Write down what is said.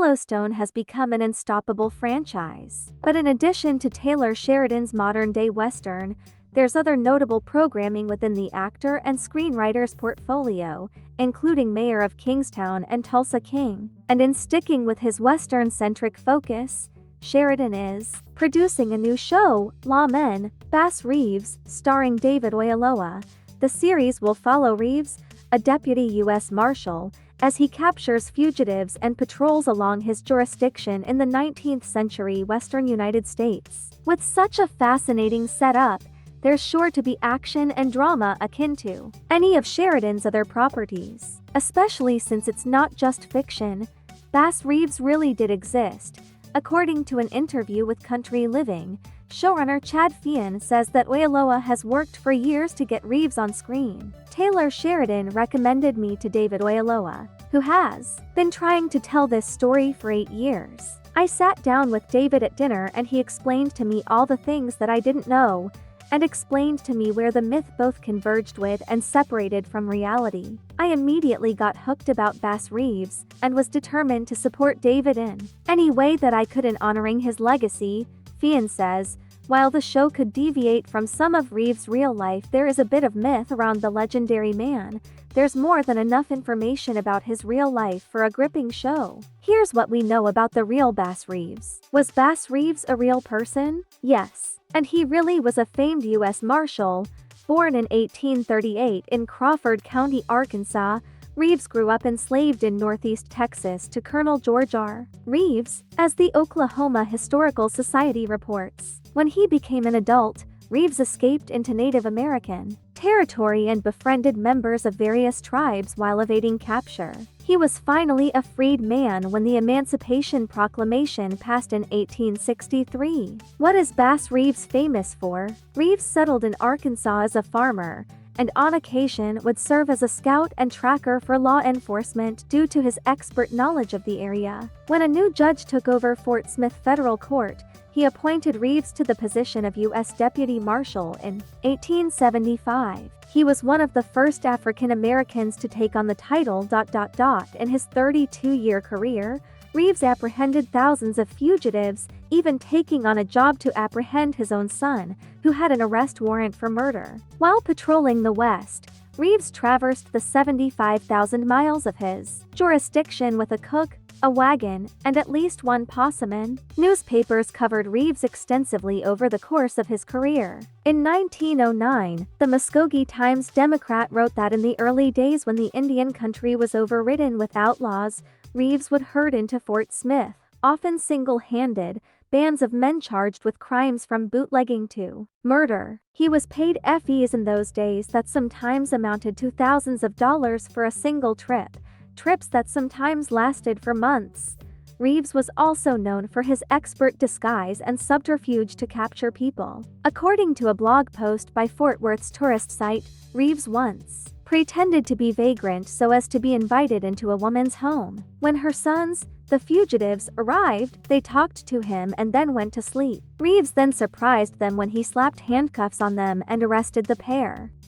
Yellowstone has become an unstoppable franchise. But in addition to Taylor Sheridan's modern-day Western, there's other notable programming within the actor and screenwriter's portfolio, including Mayor of Kingstown and Tulsa King. And in sticking with his Western-centric focus, Sheridan is producing a new show, Lawmen, Bass Reeves, starring David Oyelowo. The series will follow Reeves, a deputy U.S. Marshal, as he captures fugitives and patrols along his jurisdiction in the 19th century Western United States. With such a fascinating setup, there's sure to be action and drama akin to any of Sheridan's other properties. Especially since it's not just fiction, Bass Reeves really did exist. According to an interview with Country Living, showrunner Chad Feehan says that Oyelowo has worked for years to get Reeves on screen. Taylor Sheridan recommended me to David Oyelowo, who has been trying to tell this story for 8 years. I sat down with David at dinner and he explained to me all the things that I didn't know, and explained to me where the myth both converged with and separated from reality. I immediately got hooked about Bass Reeves, and was determined to support David in any way that I could in honoring his legacy. Feehan says, while the show could deviate from some of Reeves' real life, there is a bit of myth around the legendary man. There's more than enough information about his real life for a gripping show. Here's what we know about the real Bass Reeves. Was Bass Reeves a real person? Yes. And he really was a famed U.S. Marshal. Born in 1838 in Crawford County, Arkansas, Reeves grew up enslaved in Northeast Texas to Colonel George R. Reeves, as the Oklahoma Historical Society reports. When he became an adult, Reeves escaped into Native American territory and befriended members of various tribes while evading capture. He was finally a freed man when the Emancipation Proclamation passed in 1863. What is Bass Reeves famous for? Reeves settled in Arkansas as a farmer, and on occasion would serve as a scout and tracker for law enforcement due to his expert knowledge of the area. When a new judge took over Fort Smith Federal Court, he appointed Reeves to the position of U.S. Deputy Marshal in 1875. He was one of the first African Americans to take on the title. In his 32-year career, Reeves apprehended thousands of fugitives, even taking on a job to apprehend his own son, who had an arrest warrant for murder. While patrolling the West, Reeves traversed the 75,000 miles of his jurisdiction with a cook, a wagon, and at least one posseman. Newspapers covered Reeves extensively over the course of his career. In 1909, the Muskogee Times-Democrat wrote that in the early days when the Indian country was overridden with outlaws, Reeves would herd into Fort Smith, often single-handed, bands of men charged with crimes from bootlegging to murder. He was paid fees in those days that sometimes amounted to thousands of dollars for a single trip, trips that sometimes lasted for months. Reeves was also known for his expert disguise and subterfuge to capture people. According to a blog post by Fort Worth's tourist site, Reeves once pretended to be vagrant so as to be invited into a woman's home. When her sons, the fugitives, arrived, they talked to him and then went to sleep. Reeves then surprised them when he slapped handcuffs on them and arrested the pair.